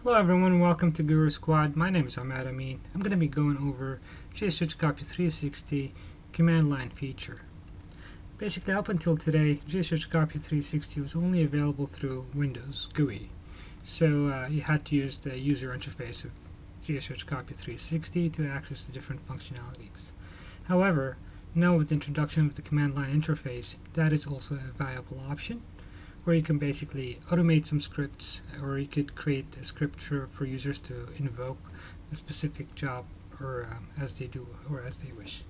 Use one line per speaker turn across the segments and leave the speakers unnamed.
Hello everyone, welcome to Guru Squad. My name is Ahmad Amin. I'm going to be going over GS RichCopy 360 command line feature. Basically, up until today, GS RichCopy 360 was only available through Windows GUI. So you had to use the user interface of GS RichCopy 360 to access the different functionalities. However, now with the introduction of the command line interface, that is also a viable option, where you can basically automate some scripts, or you could create a script for users to invoke a specific job or as they do or as they wish.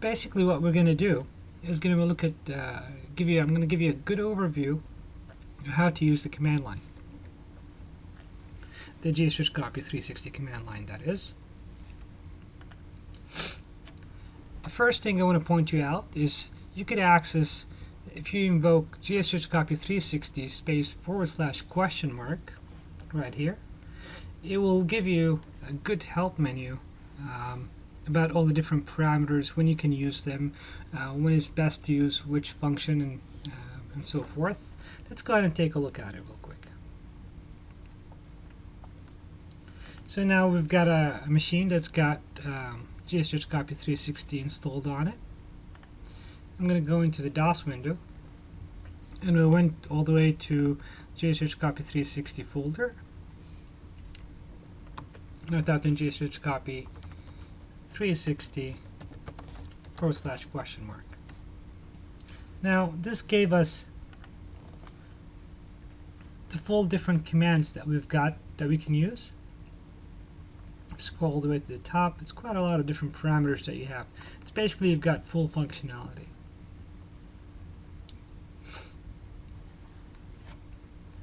Basically, what we're going to do is going to look at I'm going to give you a good overview of how to use the command line, the GS RichCopy 360 command line, that is. The first thing I want to point you out is you could access, if you invoke GS RichCopy 360 /# right here, it will give you a good help menu about all the different parameters, when you can use them, when it's best to use which function, and so forth. Let's go ahead and take a look at it real quick. So now we've got a machine that's got GS RichCopy 360 installed on it. I'm going to go into the DOS window, and we went all the way to GS RichCopy 360 folder. And I typed in GS RichCopy 360 /#. Now this gave us the full different commands that we've got that we can use. Scroll all the way to the top. It's quite a lot of different parameters that you have. It's basically you've got full functionality.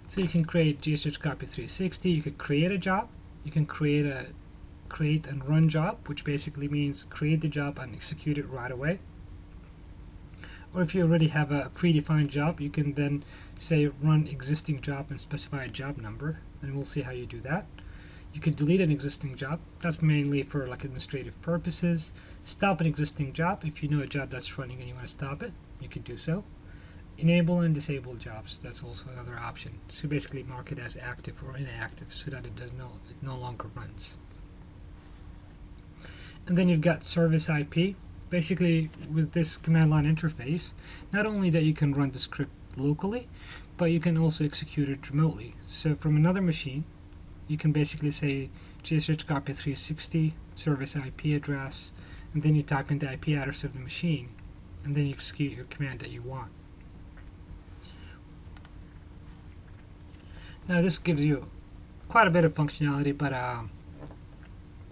So you can create GS RichCopy 360. You could create a job. You can create and run job, which basically means create the job and execute it right away. Or if you already have a predefined job, you can then say run existing job and specify a job number, and we'll see how you do that. You could delete an existing job. That's mainly for like administrative purposes. Stop an existing job. If you know a job that's running and you want to stop it, you could do so. Enable and disable jobs. That's also another option. So basically mark it as active or inactive so that it no longer runs. And then you've got service IP. Basically, with this command line interface, not only that you can run the script locally, but you can also execute it remotely. So from another machine, you can basically say GS RichCopy 360 service IP address, and then you type in the IP address of the machine, and then you execute your command that you want. Now this gives you quite a bit of functionality, but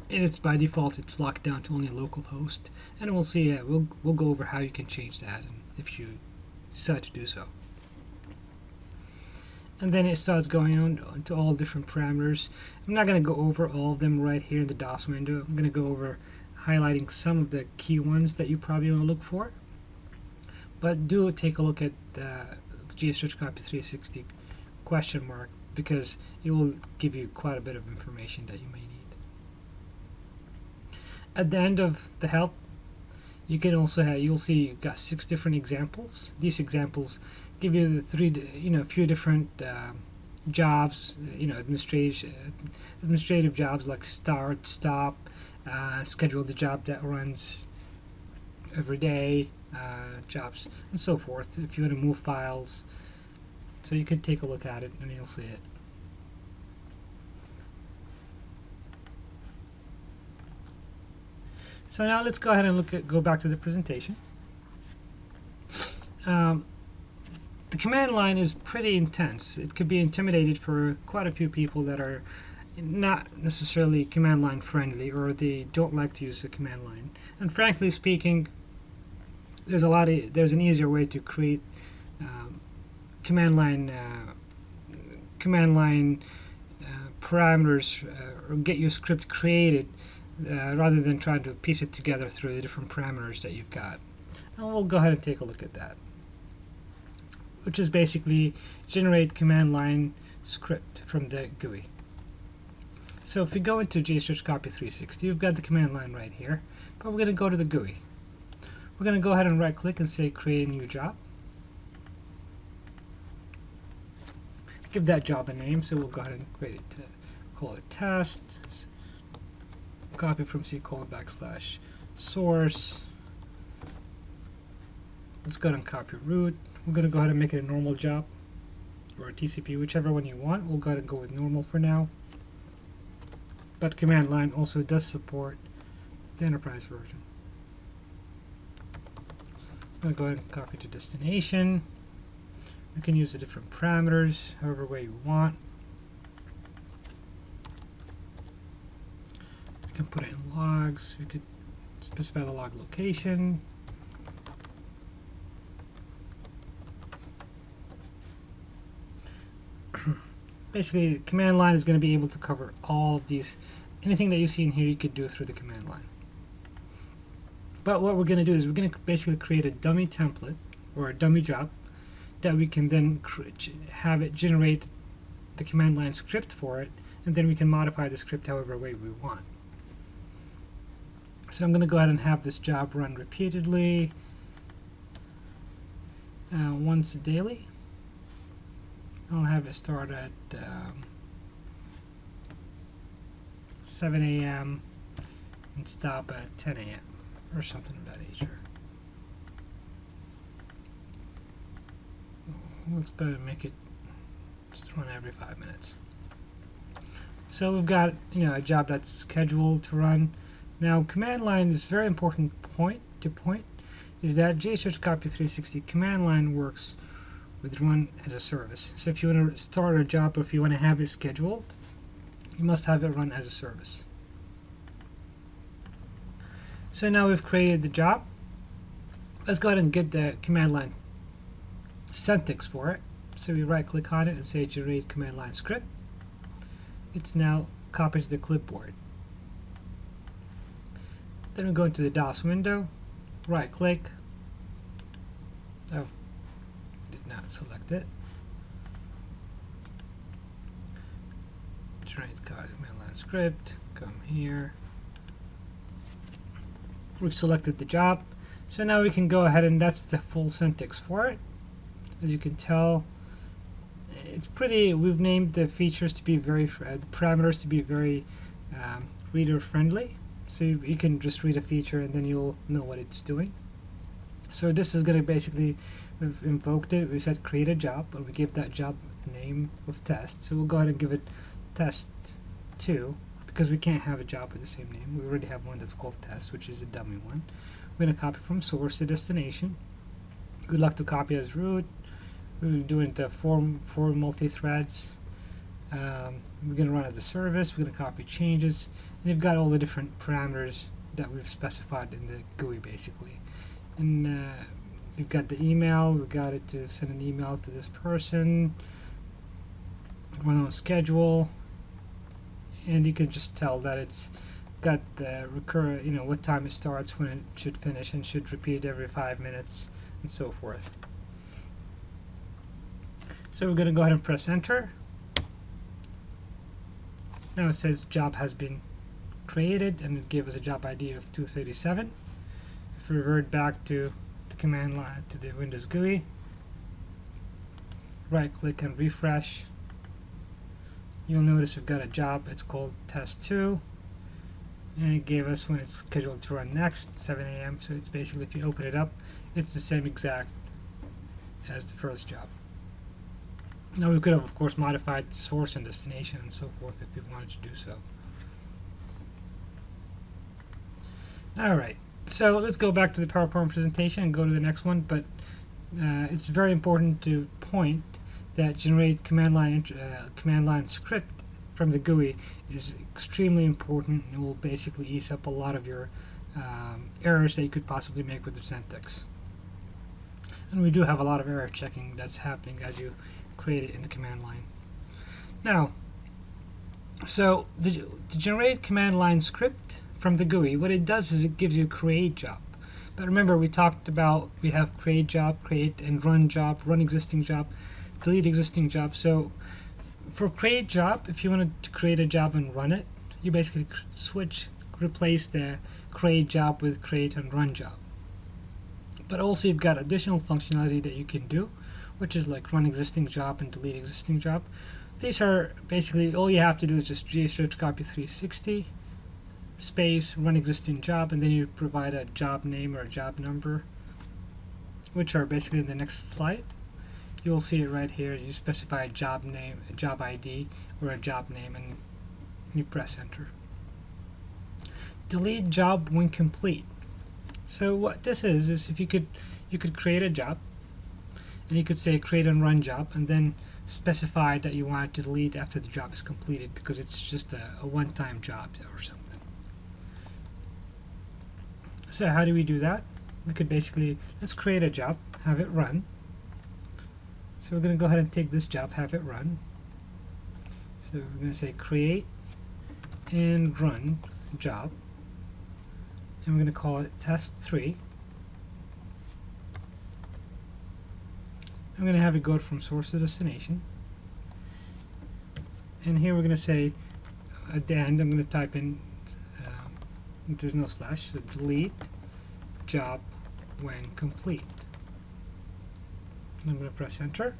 it's by default it's locked down to only localhost, and we'll see. We'll go over how you can change that, and if you decide to do so. And then it starts going on to all different parameters. I'm not going to go over all of them right here in the DOS window. I'm going to go over highlighting some of the key ones that you probably want to look for. But do take a look at GS RichCopy 360 ? Because it will give you quite a bit of information that you may need. At the end of the help, you can also you'll see you've got 6 different examples. These examples give you the few different jobs, administrative jobs like start, stop, schedule the job that runs every day, jobs, and so forth. If you want to move files, so you could take a look at it and you'll see it. So now let's go ahead and go back to the presentation. The command line is pretty intense. It could be intimidating for quite a few people that are not necessarily command line friendly, or they don't like to use the command line. And frankly speaking, there's an easier way to create command line parameters, or get your script created, rather than trying to piece it together through the different parameters that you've got. And we'll go ahead and take a look at that, which is basically generate command line script from the GUI. So if we go into GS RichCopy 360, we've got the command line right here, but we're going to go to the GUI. We're going to go ahead and right click and say create a new job. give that job a name. So we'll go ahead and create it, call it test, copy from C:\source. Let's go ahead and copy root. We're going to go ahead and make it a normal job or a TCP, whichever one you want. We'll go ahead and go with normal for now. But command line also does support the enterprise version. I'm going to go ahead and copy to destination. We can use the different parameters however way you want. We can put it in logs. We could specify the log location. Basically, command line is going to be able to cover all of these. Anything that you see in here, you could do through the command line. But what we're going to do is we're going to basically create a dummy template or a dummy job that we can then have it generate the command line script for it, and then we can modify the script however way we want. So I'm going to go ahead and have this job run repeatedly once daily. I'll have it start at 7 a.m. and stop at 10 a.m. or something of that nature. Let's go ahead and make it just run every 5 minutes. So we've got a job that's scheduled to run. Now command line is very important point is that GS RichCopy 360 command line works with run as a service. So if you want to start a job or if you want to have it scheduled, you must have it run as a service. So now we've created the job. Let's go ahead and get the command line syntax for it. So we right click on it and say generate command line script. It's now copied to the clipboard. Then we go into the DOS window, right click. Oh, did not select it. Generate command line script, come here. We've selected the job. So now we can go ahead and that's the full syntax for it. As you can tell, it's pretty, we've named the features to be very, the parameters to be very reader friendly. So you can just read a feature and then you'll know what it's doing. So this is going to basically, we've invoked it, we said create a job, and we give that job a name of test. So we'll go ahead and give it test 2 because we can't have a job with the same name. We already have one that's called test, which is a dummy one. We're going to copy from source to destination. We'd like to copy as root. We're doing the for multi-threads. We're going to run as a service. We're going to copy changes. And you've got all the different parameters that we've specified in the GUI basically. And we've got the email. We've got it to send an email to this person. Run on schedule. And you can just tell that it's got the what time it starts, when it should finish, and should repeat every 5 minutes, and so forth. So we're going to go ahead and press enter. Now it says job has been created, and it gave us a job ID of 237. If we revert back to the command line, to the Windows GUI, right click and refresh, you'll notice we've got a job. It's called test 2, and it gave us when it's scheduled to run next, 7 a.m. So it's basically, if you open it up, it's the same exact as the first job. Now we could have, of course, modified the source and destination and so forth if we wanted to do so. Alright, so let's go back to the PowerPoint presentation and go to the next one, but it's very important to point that generate command line script from the GUI is extremely important, and will basically ease up a lot of your errors that you could possibly make with the syntax. And we do have a lot of error checking that's happening as you create it in the command line. Now, so to generate command line script from the GUI, what it does is it gives you a create job. But remember, we talked about we have create job, create and run job, run existing job, delete existing job. So for create job, if you wanted to create a job and run it, you basically replace the create job with create and run job. But also you've got additional functionality that you can do, which is like run existing job and delete existing job. These are basically, all you have to do is just GS RichCopy 360 space run existing job, and then you provide a job name or a job number, which are basically in the next slide. You'll see it right here. You specify a job name, a job ID, or a job name, and you press enter. Delete job when complete. So what this is if you could create a job, and you could say create and run job, and then specify that you want it to delete after the job is completed because it's just a one-time job or something. So how do we do that? We could basically, let's create a job, have it run. So we're going to go ahead and take this job, have it run. So we're going to say create and run job, and we're going to call it test3. I'm going to have it go from source to destination, and here we're going to say at the end I'm going to type in there's no slash, so delete job when complete. And I'm going to press enter.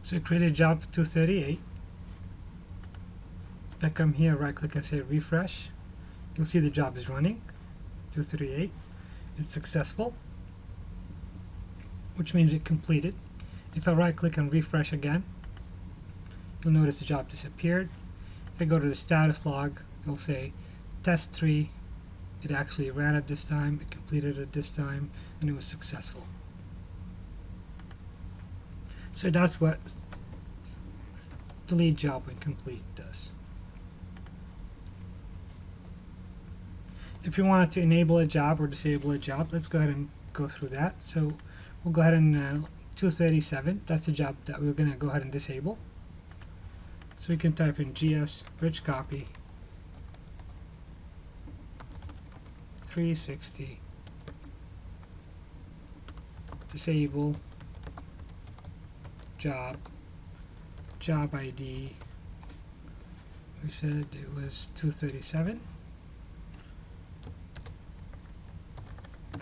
So I created job 238. If I come here, right click and say refresh, you'll see the job is running. 238. It's successful, which means it completed. If I right click and refresh again, you'll notice the job disappeared. If I go to the status log, it'll say test 3. It actually ran at this time, it completed at this time, and it was successful. So that's what delete job when complete does. If you wanted to enable a job or disable a job, let's go ahead and go through that. So we'll go ahead and 237, that's the job that we're going to go ahead and disable. So we can type in GS RichCopy 360 disable job ID. We said it was 237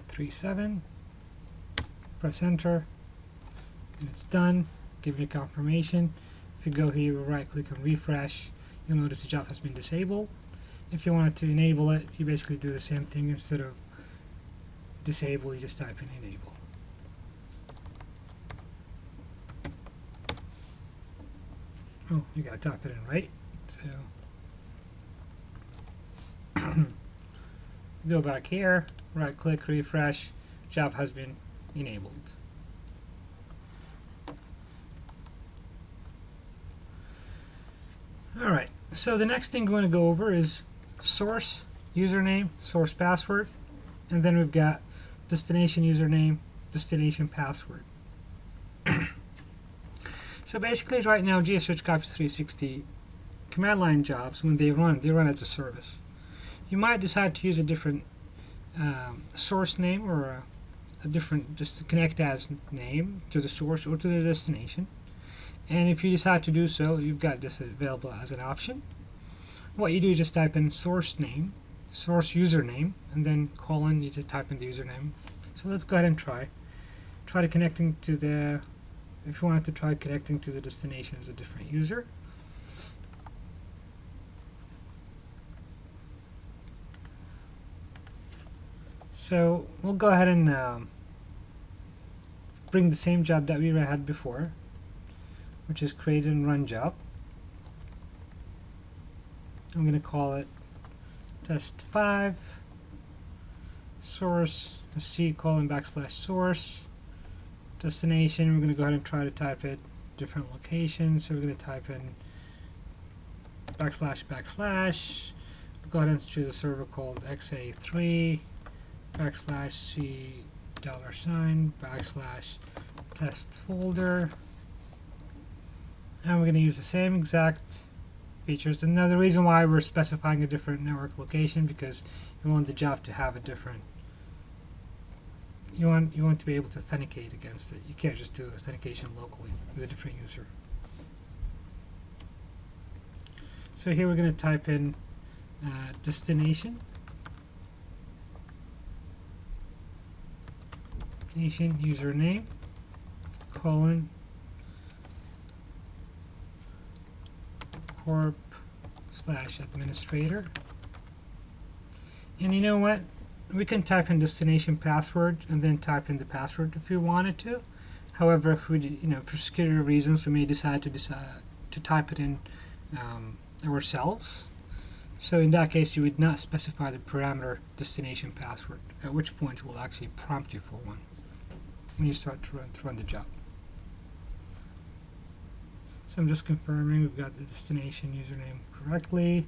37. Press enter, and it's done. Give it a confirmation. If you go here, right click and refresh, you'll notice the job has been disabled. If you wanted to enable it, you basically do the same thing. Instead of disable, you just type in enable. Oh, you gotta type it in, right? So go back here, right click, refresh, job has been enabled. Alright, so the next thing we're going to go over is source username, source password, and then we've got destination username, destination password. So basically right now GS RichCopy 360 command line jobs, when they run as a service. You might decide to use a different source name or a different, just to connect as name to the source or to the destination. And if you decide to do so, you've got this available as an option. What you do is just type in source name, source username, and then colon, you just type in the username. So let's go ahead and try to connecting to the, if you wanted to try connecting to the destination as a different user. So we'll go ahead and bring the same job that we had before, which is create and run job. I'm going to call it test 5 source C colon / source destination. We're going to go ahead and try to type it different locations. So we're going to type in //. Go ahead and choose a server called XA3 /C $ test folder. And we're going to use the same exact features. And now the reason why we're specifying a different network location, because you want the job to have a different, you want to be able to authenticate against it. You can't just do authentication locally with a different user. So here we're going to type in destination destination username colon corp/administrator. And you know what? We can type in destination password and then type in the password if we wanted to. However, if we, for security reasons, we may decide to type it in ourselves. So in that case, you would not specify the parameter destination password, at which point it will actually prompt you for one when you start to run the job. So I'm just confirming we've got the destination username correctly.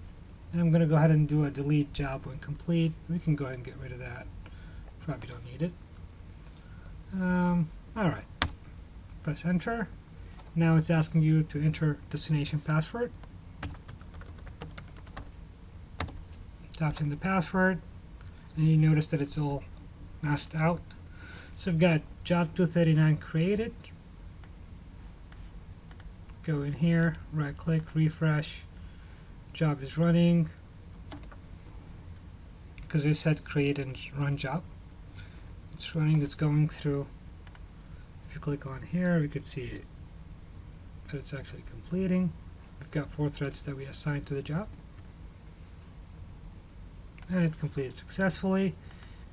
And I'm going to go ahead and do a delete job when complete. We can go ahead and get rid of that. Probably don't need it. Alright. Press enter. Now it's asking you to enter destination password. Type in the password. And you notice that it's all masked out. So we've got job 239 created. Go in here, right click, refresh. Job is running because they said create and run job. It's running, it's going through. If you click on here, we could see that it's actually completing. We've got 4 threads that we assigned to the job. And it completed successfully.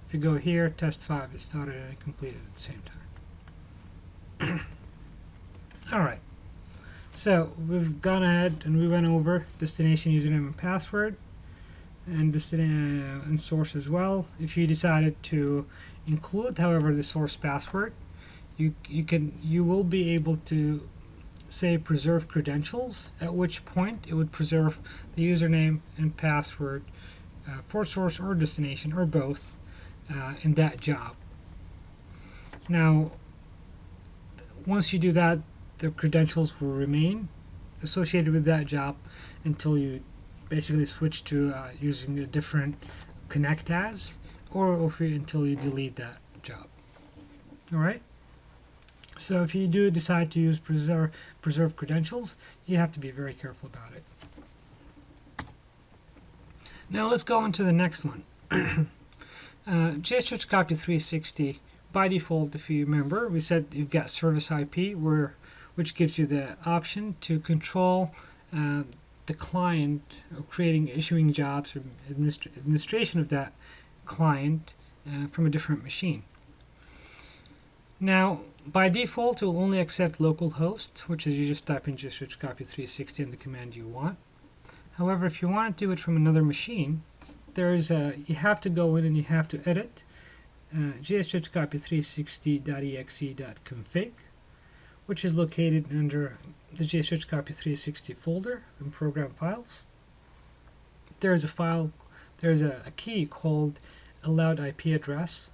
If you go here, test 5 is started and completed at the same time. Alright. So we've gone ahead and we went over destination username and password and and source as well. If you decided to include, however, the source password, you will be able to say preserve credentials, at which point it would preserve the username and password for source or destination or both in that job. Now, once you do that, the credentials will remain associated with that job until you basically switch to using a different connect as, or until you delete that job. Alright? So if you do decide to use preserve credentials, you have to be very careful about it. Now let's go on to the next one. GS RichCopy 360, by default, if you remember, we said you've got service IP which gives you the option to control the client of issuing jobs or administration of that client from a different machine. Now, by default, it will only accept localhost, which is you just type in GS RichCopy 360 and the command you want. However, if you want to do it from another machine, you have to go in and you have to edit GS RichCopy 360.exe.config, which is located under the GS RichCopy 360 folder in program files. There's a key called allowed IP address,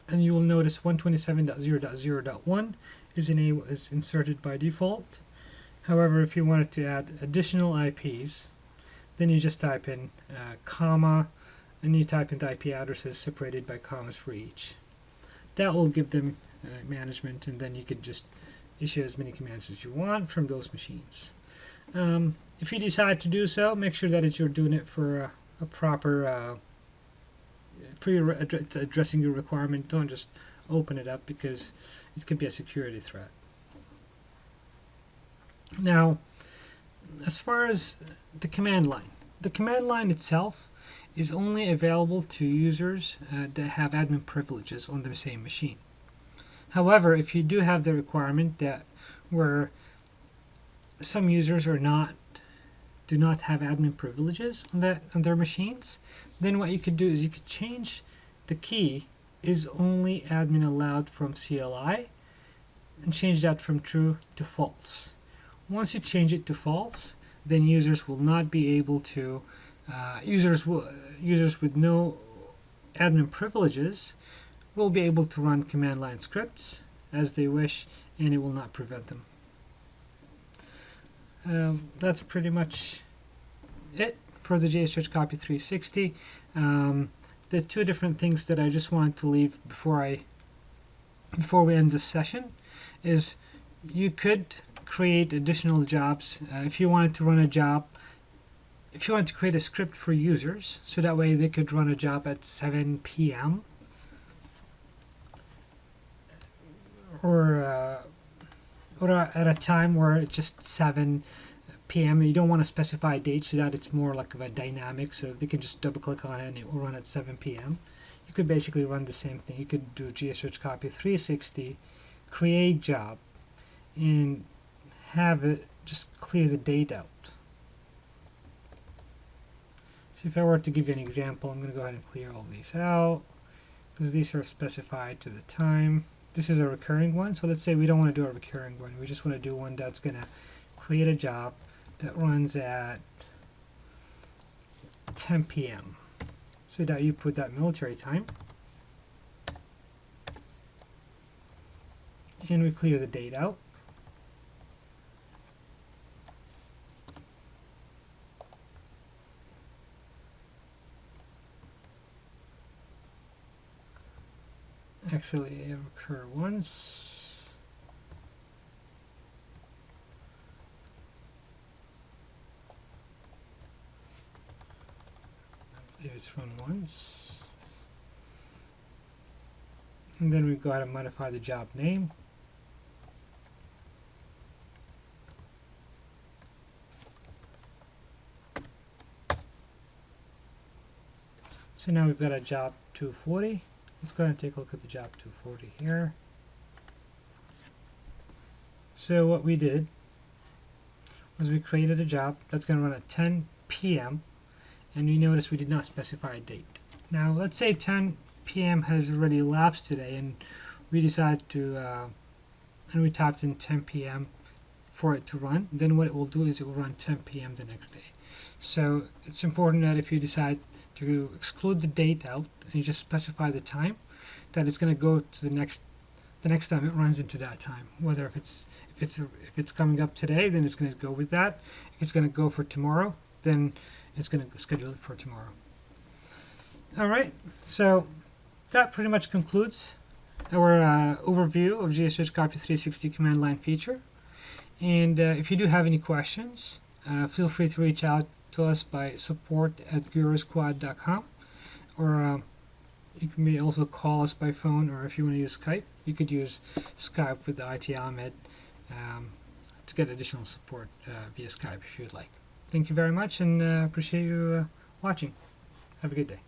and you will notice 127.0.0.1 is inserted by default. However, if you wanted to add additional IPs, then you just type in comma, and you type in the IP addresses separated by commas for each. That will give them management, and then you can just issue as many commands as you want from those machines. If you decide to do so, make sure that you're doing it for a proper addressing your requirement. Don't just open it up because it could be a security threat. Now, as far as the command line itself is only available to users that have admin privileges on the same machine. However, if you do have the requirement that where some users do not have admin privileges on their machines, then what you could do is you could change the key is only admin allowed from CLI and change that from true to false. Once you change it to false, then users will not be able to users with no admin privileges will be able to run command line scripts as they wish, and it will not prevent them. That's pretty much it for the GS RichCopy 360. The two different things that I just wanted to leave before we end this session is you could create additional jobs if you wanted to run a job. If you wanted to create a script for users, so that way they could run a job at 7 p.m. or at a time where it's just 7 p.m. You don't want to specify a date so that it's more like of a dynamic, so they can just double click on it and it will run at 7 p.m. You could basically run the same thing. You could do GS RichCopy 360, create job, and have it just clear the date out. So if I were to give you an example, I'm going to go ahead and clear all these out because these are specified to the time. This is a recurring one, so let's say we don't want to do a recurring one. We just want to do one that's going to create a job that runs at 10 p.m. so that you put that military time, and we clear the date out. Actually, it occur once. I believe it's run once. And then we go ahead and modify the job name. So now we've got a job 240. Let's go ahead and take a look at the job 240 here. So what we did was we created a job that's going to run at 10 p.m. and you notice we did not specify a date. Now let's say 10 p.m. has already elapsed today and we decided to and we typed in 10 p.m. for it to run. Then what it will do is it will run 10 p.m. the next day. So it's important that if you decide to exclude the date out and you just specify the time, that it's going to go to the next time it runs into that time. Whether if it's coming up today, then it's going to go with that. If it's going to go for tomorrow, then it's going to schedule it for tomorrow. All right, so that pretty much concludes our overview of GS RichCopy 360 command line feature. And if you do have any questions, feel free to reach out to us by support@gurusquad.com, or you may also call us by phone, or if you want to use Skype, you could use Skype with IT Ahmed to get additional support via Skype if you'd like. Thank you very much, and appreciate you watching. Have a good day.